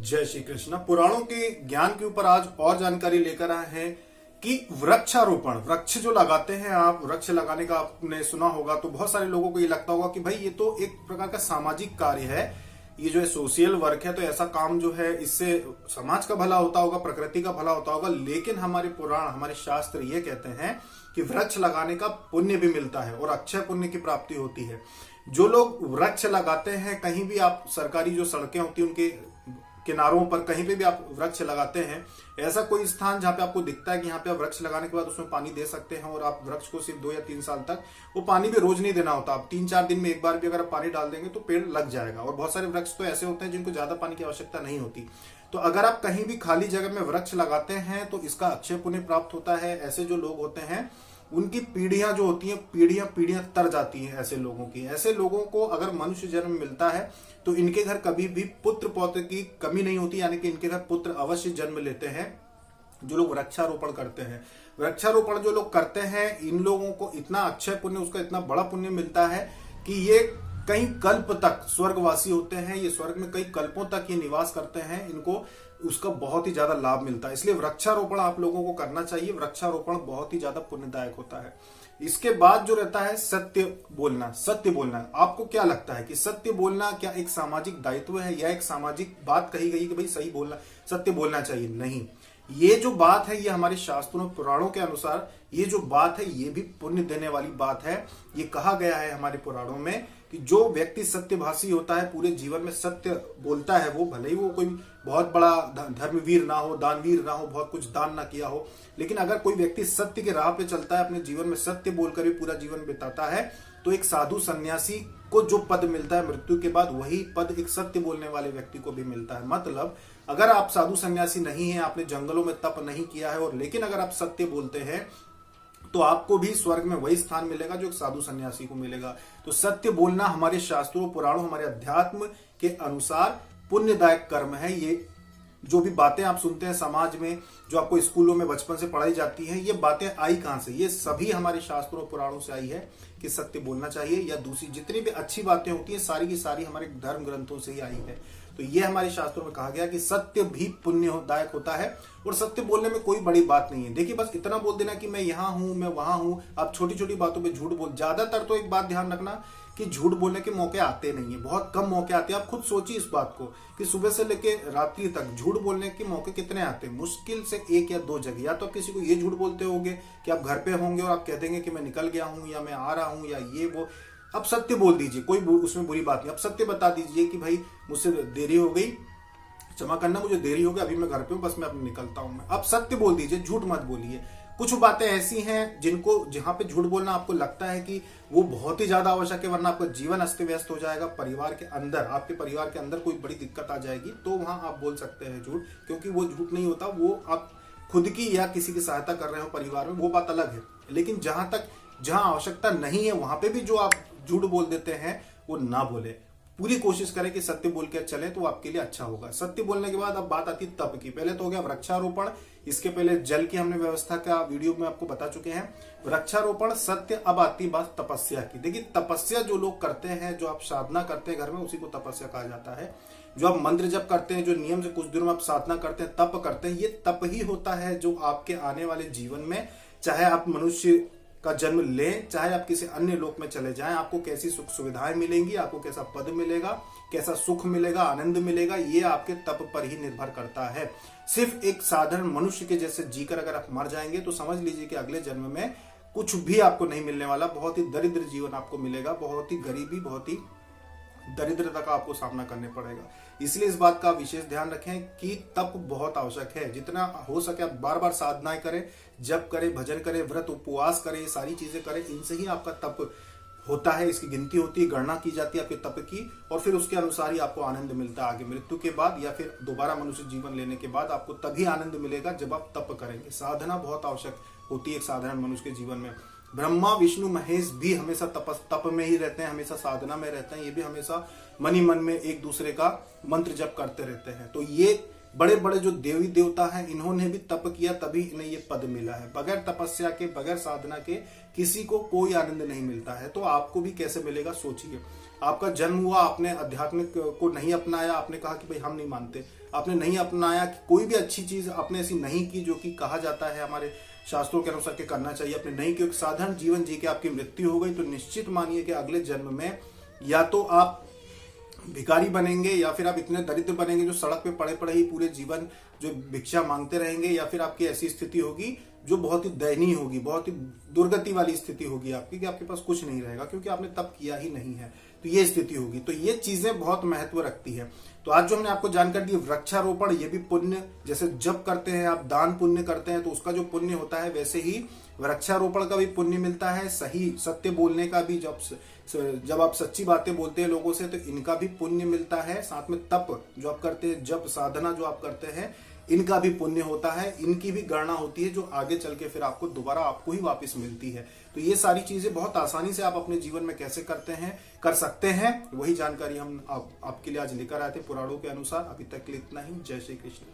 जय श्री कृष्ण। पुराणों के ज्ञान के ऊपर आज और जानकारी लेकर आए हैं कि वृक्षारोपण, वृक्ष जो लगाते हैं आप, वृक्ष लगाने का आपने सुना होगा तो बहुत सारे लोगों को ये लगता होगा कि भाई ये तो एक प्रकार का सामाजिक कार्य है, ये जो है सोशल वर्क है, तो ऐसा काम जो है इससे समाज का भला होता होगा, प्रकृति का भला होता होगा। लेकिन हमारे पुराण, हमारे शास्त्र ये कहते हैं कि वृक्ष लगाने का पुण्य भी मिलता है और अक्षय पुण्य की प्राप्ति होती है। जो लोग वृक्ष लगाते हैं, कहीं भी आप सरकारी जो सड़कें होती है उनके किनारों पर कहीं पे भी आप वृक्ष लगाते हैं, ऐसा कोई स्थान जहां पे आपको दिखता है कि यहाँ पे आप वृक्ष लगाने के बाद उसमें पानी दे सकते हैं और आप वृक्ष को सिर्फ 2 या 3 साल तक, वो पानी भी रोज नहीं देना होता, आप 3-4 दिन में एक बार भी अगर आप पानी डाल देंगे तो पेड़ लग जाएगा। और बहुत सारे वृक्ष तो ऐसे होते हैं जिनको ज्यादा पानी की आवश्यकता नहीं होती। तो अगर आप कहीं भी खाली जगह में वृक्ष लगाते हैं तो इसका अक्षय पुण्य प्राप्त होता है। ऐसे जो लोग होते हैं उनकी पीढ़ियां जो होती हैं, पीढ़ियां तर जाती हैं ऐसे लोगों की। ऐसे लोगों को अगर मनुष्य जन्म मिलता है तो इनके घर कभी भी पुत्र पौत्र की कमी नहीं होती, यानी कि इनके घर पुत्र अवश्य जन्म लेते हैं। जो लोग वृक्षारोपण करते हैं, वृक्षारोपण जो लोग करते हैं, इन लोगों को इतना अक्षय पुण्य, उसका इतना बड़ा पुण्य मिलता है कि ये कई कल्प तक स्वर्गवासी होते हैं, ये स्वर्ग में कई कल्पों तक ये निवास करते हैं, इनको उसका बहुत ही ज्यादा लाभ मिलता है। इसलिए वृक्षारोपण आप लोगों को करना चाहिए। वृक्षारोपण बहुत ही ज्यादा पुण्यदायक होता है। इसके बाद जो रहता है सत्य बोलना। सत्य बोलना, आपको क्या लगता है कि सत्य बोलना क्या एक सामाजिक दायित्व है या एक सामाजिक बात कही गई कि भाई सही बोलना, सत्य बोलना चाहिए? नहीं, ये जो बात है ये हमारे शास्त्रों पुराणों के अनुसार ये जो बात है ये भी पुण्य देने वाली बात है। ये कहा गया है हमारे पुराणों में कि जो व्यक्ति सत्यभाषी होता है, पूरे जीवन में सत्य बोलता है, वो भले ही वो कोई बहुत बड़ा धर्मवीर ना हो, दानवीर ना हो, बहुत कुछ दान ना किया हो, लेकिन अगर कोई व्यक्ति सत्य के राह पे चलता है, अपने जीवन में सत्य बोलकर भी पूरा जीवन बिताता है, तो एक साधु सन्यासी को जो पद मिलता है मृत्यु के बाद, वही पद एक सत्य बोलने वाले व्यक्ति को भी मिलता है। मतलब अगर आप साधु सन्यासी नहीं है, आपने जंगलों में तप नहीं किया है, और लेकिन अगर आप सत्य बोलते हैं तो आपको भी स्वर्ग में वही स्थान मिलेगा जो एक साधु सन्यासी को मिलेगा। तो सत्य बोलना हमारे शास्त्रों, पुराणों, हमारे अध्यात्म के अनुसार पुण्यदायक कर्म है। ये जो भी बातें आप सुनते हैं समाज में, जो आपको स्कूलों में बचपन से पढ़ाई जाती हैं, ये बातें आई कहां से? ये सभी हमारे शास्त्रों पुराणों से आई है कि सत्य बोलना चाहिए। या दूसरी जितनी भी अच्छी बातें होती हैं सारी की सारी हमारे धर्म ग्रंथों से ही आई है। तो ये हमारे शास्त्रों में कहा गया कि सत्य भी पुण्यदायक होता है और सत्य बोलने में कोई बड़ी बात नहीं है। देखिए, बस इतना बोल देना कि मैं यहाँ हूं, मैं वहां हूं, आप छोटी छोटी बातों पे झूठ बोल। ज्यादातर तो एक बात ध्यान रखना कि झूठ बोलने के मौके आते नहीं है, बहुत कम मौके आते हैं। आप खुद सोचिए इस बात को कि सुबह से लेके रात्रि तक झूठ बोलने के मौके कितने आते हैं? मुश्किल से 1 या 2 जगह। या तो आप किसी को ये झूठ बोलते होंगे कि आप घर पे होंगे और आप कह देंगे कि मैं निकल गया हूं या मैं आ रहा हूं या ये वो। अब सत्य बोल दीजिए, कोई उसमें बुरी बात नहीं। अब सत्य बता दीजिए कि भाई मुझसे देरी हो गई, क्षमा करना, मुझे देरी हो गई, अभी मैं घर पे हूं, बस मैं अब निकलता हूं। अब सत्य बोल दीजिए, झूठ मत बोलिए। कुछ बातें ऐसी हैं जिनको, जहां पे झूठ बोलना आपको लगता है कि वो बहुत ही ज्यादा आवश्यक है, वरना आपका जीवन अस्त व्यस्त हो जाएगा, परिवार के अंदर, आपके परिवार के अंदर कोई बड़ी दिक्कत आ जाएगी, तो वहां आप बोल सकते हैं झूठ, क्योंकि वो झूठ नहीं होता, वो आप खुद की या किसी की सहायता कर रहे हो परिवार में, वो बात अलग है। लेकिन जहां आवश्यकता नहीं है वहां पे भी जो आप झूठ बोल देते हैं वो ना बोले। पूरी कोशिश करें कि सत्य बोल के चले तो आपके लिए अच्छा होगा। सत्य बोलने के बाद अब बात आती है तप की। पहले तो हो गया वृक्षारोपण, इसके पहले जल की हमने व्यवस्था का वीडियो में आपको बता चुके हैं। वृक्षारोपण, सत्य, अब आती बात तपस्या की। देखिए, तपस्या जो लोग करते हैं, जो आप साधना करते हैं घर में, उसी को तपस्या कहा जाता है। जो आप मंत्र जप करते हैं, जो नियम से कुछ दिनों में आप साधना करते हैं, तप करते हैं, ये तप ही होता है जो आपके आने वाले जीवन में, चाहे आप मनुष्य का जन्म लें, चाहे आप किसी अन्य लोक में चले जाएं, आपको कैसी सुख सुविधाएं मिलेंगी, आपको कैसा पद मिलेगा, कैसा सुख मिलेगा, आनंद मिलेगा, ये आपके तप पर ही निर्भर करता है। सिर्फ एक साधारण मनुष्य के जैसे जीकर अगर आप मर जाएंगे तो समझ लीजिए कि अगले जन्म में कुछ भी आपको नहीं मिलने वाला, बहुत ही दरिद्र जीवन आपको मिलेगा, बहुत ही गरीबी, बहुत ही दरिद्रता का आपको सामना करने पड़ेगा। इसलिए इस बात का विशेष ध्यान रखें कि तप बहुत आवश्यक है। जितना हो सके आप बार बार साधनाएं करें, जप करें, भजन करें, व्रत उपवास करें, ये सारी चीजें करें, इनसे ही आपका तप होता है, इसकी गिनती होती है, गणना की जाती है आपके तप की, और फिर उसके अनुसार ही आपको आनंद मिलता है आगे मृत्यु के बाद, या फिर दोबारा मनुष्य जीवन लेने के बाद आपको तभी आनंद मिलेगा जब आप तप करेंगे। साधना बहुत आवश्यक होती है एक साधारण मनुष्य के जीवन में। ब्रह्मा, विष्णु, महेश भी हमेशा तप में ही रहते हैं, हमेशा साधना में रहते हैं। ये भी हमेशा मन ही मन में एक दूसरे का मंत्र जप करते रहते हैं। तो ये बड़े बड़े जो देवी देवता हैं इन्होंने भी तप किया, तभी इन्हें ये पद मिला है। बगैर तपस्या के, बगैर साधना के किसी को कोई आनंद नहीं मिलता है। तो आपको भी कैसे मिलेगा सोचिए। आपका जन्म हुआ, आपने आध्यात्मिक को नहीं अपनाया, आपने कहा कि भाई हम नहीं मानते, आपने नहीं अपनाया, कि कोई भी अच्छी चीज आपने ऐसी नहीं की जो कि कहा जाता है हमारे शास्त्रों के अनुसार के करना चाहिए, आपने नहीं की, साधारण जीवन जी के आपकी मृत्यु हो गई, तो निश्चित मानिए कि अगले जन्म में या तो आप भिखारी बनेंगे या फिर आप इतने दरिद्र बनेंगे जो सड़क पे पड़े पड़े ही पूरे जीवन जो भिक्षा मांगते रहेंगे, या फिर आपकी ऐसी स्थिति होगी जो बहुत ही दयनीय होगी, बहुत ही दुर्गति वाली स्थिति होगी आपकी, कि आपके पास कुछ नहीं रहेगा क्योंकि आपने तप किया ही नहीं है। तो ये स्थिति होगी। तो ये चीजें बहुत महत्व रखती है। तो आज जो हमने आपको जानकारी दी वृक्षारोपण, ये भी पुण्य, जैसे जप करते हैं आप, दान पुण्य करते हैं तो उसका जो पुण्य होता है, वैसे ही वृक्षारोपण का भी पुण्य मिलता है। सही सत्य बोलने का भी, जब आप सच्ची बातें बोलते हैं लोगों से, तो इनका भी पुण्य मिलता है। साथ में तप जो आप करते हैं, जप साधना जो आप करते हैं, इनका भी पुण्य होता है। इनकी भी गणना होती है जो आगे चल के फिर आपको दोबारा आपको ही वापस मिलती है। तो ये सारी चीजें बहुत आसानी से आप अपने जीवन में कैसे कर सकते हैं, वही जानकारी हम आपके लिए आज लेकर आए थे पुराणों के अनुसार। अभी तक के लिए इतना ही। जय श्री कृष्ण।